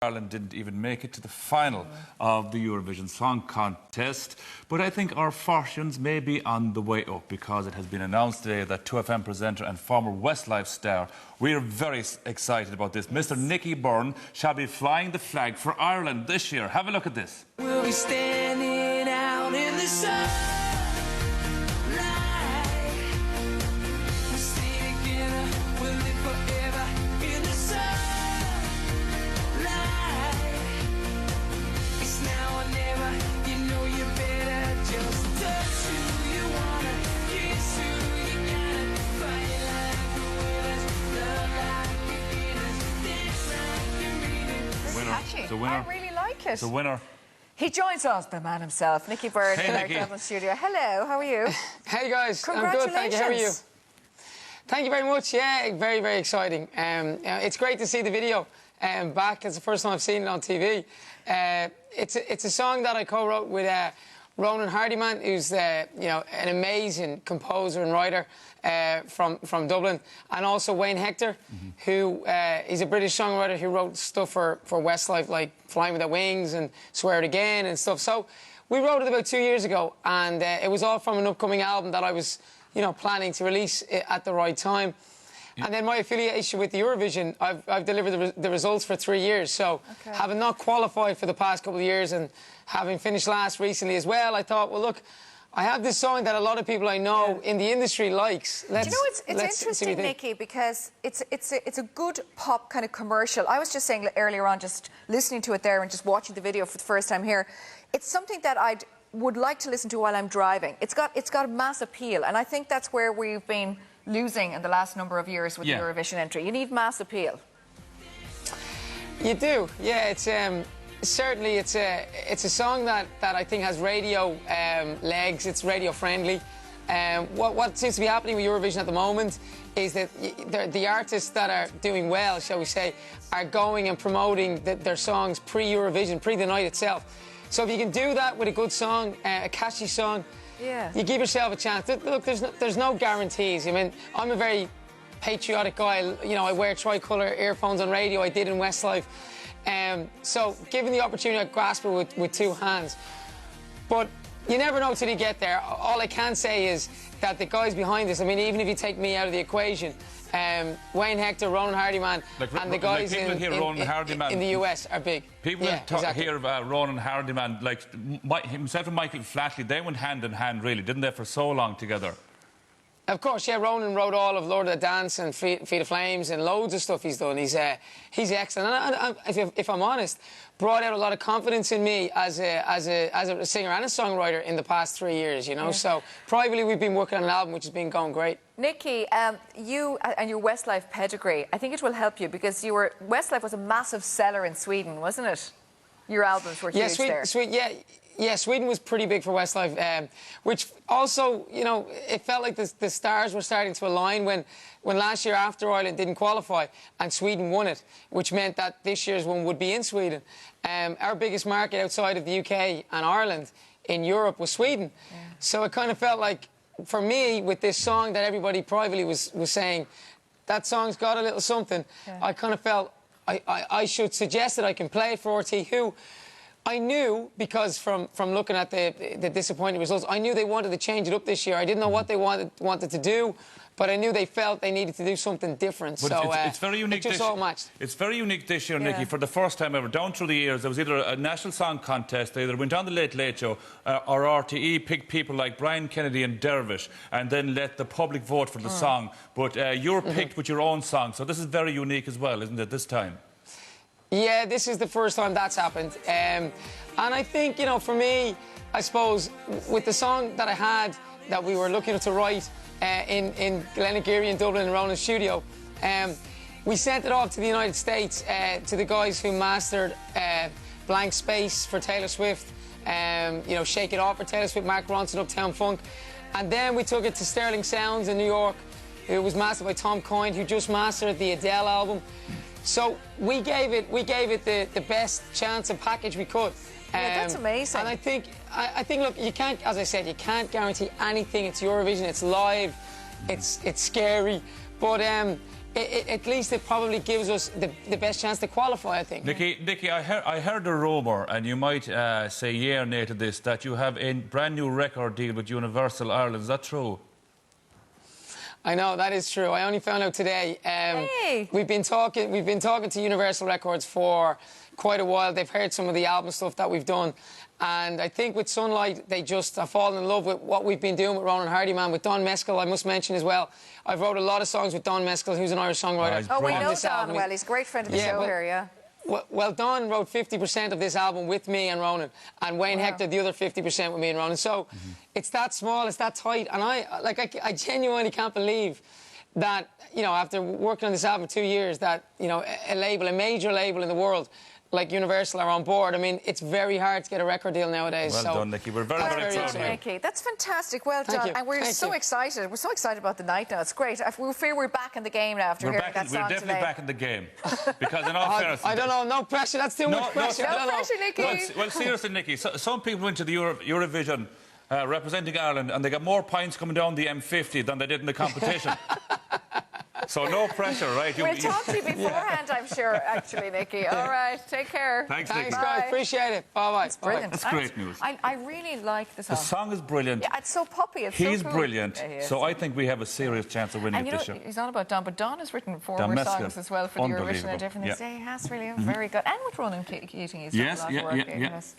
Ireland didn't even make it to the final of the Eurovision Song Contest. But I think our fortunes may be on the way up, because it has been announced today that 2FM presenter and former Westlife star, we are very excited about this, Mr. Nicky Byrne shall be flying the flag for Ireland this year. Have a look at this. We'll be standing out in the sun. The winner. I really like it. The winner. He joins us, the man himself, Nicky Byrne, in our Dublin studio. Hello, how are you? Hey guys, I'm good, thank you. How are you? Thank you very much. Yeah, very, very exciting. It's great to see the video back. It's the first time I've seen it on TV. It's a song that I co-wrote with Ronan Hardiman, who's an amazing composer and writer from Dublin, and also Wayne Hector, who is a British songwriter who wrote stuff for Westlife, like Flying Without Wings and Swear It Again and stuff. So we wrote it about 2 years ago, and it was all from an upcoming album that I was, planning to release at the right time. Yeah. And then my affiliation with the Eurovision, I've delivered the results for 3 years. So having not qualified for the past couple of years and having finished last recently as well, I thought, well, look, I have this song that a lot of people I know in the industry likes. Do you know, it's interesting, Nicky, because it's a good pop kind of commercial. I was just saying earlier on, just listening to it there and just watching the video for the first time here, it's something that I would like to listen to while I'm driving. It's got mass appeal, and I think that's where we've been losing in the last number of years with the Eurovision entry. You need mass appeal. You do, yeah. It's certainly it's a song that I think has radio legs. It's radio friendly. What seems to be happening with Eurovision at the moment is that the artists that are doing well, shall we say, are going and promoting their songs pre-Eurovision, pre the night itself. So if you can do that with a good song, a catchy song, you give yourself a chance. Look, there's no guarantees. I mean, I'm a very patriotic guy. I wear tricolour earphones on radio. I did in Westlife. So given the opportunity, I grasp it with two hands. But you never know till you get there. All I can say is that the guys behind this, I mean, even if you take me out of the equation, Wayne Hector, Ronan Hardiman, and the guys in the US are big. People hear about Ronan Hardiman, like himself and Michael Flatley, they went hand in hand, really, didn't they, for so long together? Of course, yeah. Ronan wrote all of Lord of the Dance and Feet of Flames and loads of stuff he's done. He's excellent. And if I'm honest, brought out a lot of confidence in me as a singer and a songwriter in the past 3 years. So privately we've been working on an album which has been going great. Nicky, you and your Westlife pedigree, I think it will help you, because Westlife was a massive seller in Sweden, wasn't it? Your albums were huge there. Yeah, Sweden was pretty big for Westlife, which also, it felt like the stars were starting to align when last year, after Ireland didn't qualify and Sweden won it, which meant that this year's one would be in Sweden. Our biggest market outside of the UK and Ireland in Europe was Sweden. Yeah. So it kind of felt like, for me, with this song that everybody privately was saying, that song's got a little something, I kind of felt I should suggest that I can play it for RT, who I knew, because from looking at the disappointing results, I knew they wanted to change it up this year. I didn't know what they wanted to do, but I knew they felt they needed to do something different. But so it's very unique. It just all matched. It's very unique this year, Nicky. For the first time ever, down through the years, there was either a national song contest, they either went on the Late Late Show, or RTE picked people like Brian Kennedy and Dervish, and then let the public vote for the song. But you're picked with your own song, so this is very unique as well, isn't it, this time? Yeah, this is the first time that's happened. And I think, for me, I suppose, with the song that I had, that we were looking to write in Glenageary in Dublin in Ronan's studio, we sent it off to the United States, to the guys who mastered Blank Space for Taylor Swift, Shake It Off for Taylor Swift, Mark Ronson, Uptown Funk. And then we took it to Sterling Sounds in New York. It was mastered by Tom Coyne, who just mastered the Adele album. So we gave it the best chance and package we could. Yeah, that's amazing. And I think, look, you can't, as I said, you can't guarantee anything. It's Eurovision, it's live, it's scary. But at least it probably gives us the best chance to qualify, I think. Nicky, I heard a rumour, and you might say yeah or nay to this, that you have a brand new record deal with Universal Ireland. Is that true? I know, that is true. I only found out today. Hey. We've been talking to Universal Records for quite a while. They've heard some of the album stuff that we've done. And I think with Sunlight, they just have fallen in love with what we've been doing with Ronan Hardyman, with Don Mescal, I must mention as well. I've wrote a lot of songs with Don Mescal, who's an Irish songwriter. Oh, we know this Don album. well. He's a great friend of the show here, yeah. Well, Don wrote 50% of this album with me and Ronan, and Wayne Hector the other 50% with me and Ronan. So it's that small, it's that tight, and I genuinely can't believe that, you know, after working on this album for 2 years, that, you know, a major label in the world like Universal are on board. I mean, it's very hard to get a record deal nowadays. Well done, Nicky. We're very, very proud of you. Nicky, that's fantastic. Well Thank done. you. And we're Thank so you. excited. We're so excited about the night now. It's great. We feel we're back in the game now after hearing that song We're definitely today. back in the game. Because in all fairness... I don't know, no pressure, that's too much pressure. No pressure, Nicky. Well, seriously, Nicky, some people went to the Eurovision representing Ireland, and they got more points coming down the M50 than they did in the competition. So no pressure, right? We'll talk to you beforehand, I'm sure, actually, Nicky. All right, take care. Thanks, Nicky. Guys, appreciate it. Bye-bye. It's brilliant. That's great news. I really like the song. The song is brilliant. Yeah, it's so poppy. It's He's so cool. brilliant. Yeah, he is. So I think we have a serious chance of winning And it you this know, year. it's not about Don, but Don has written 4 Don more Mescal. songs as well for the Eurovision and different things. Yeah. Yeah, he has really very good. And with Ronan Keating, he's done a lot of work. Yes.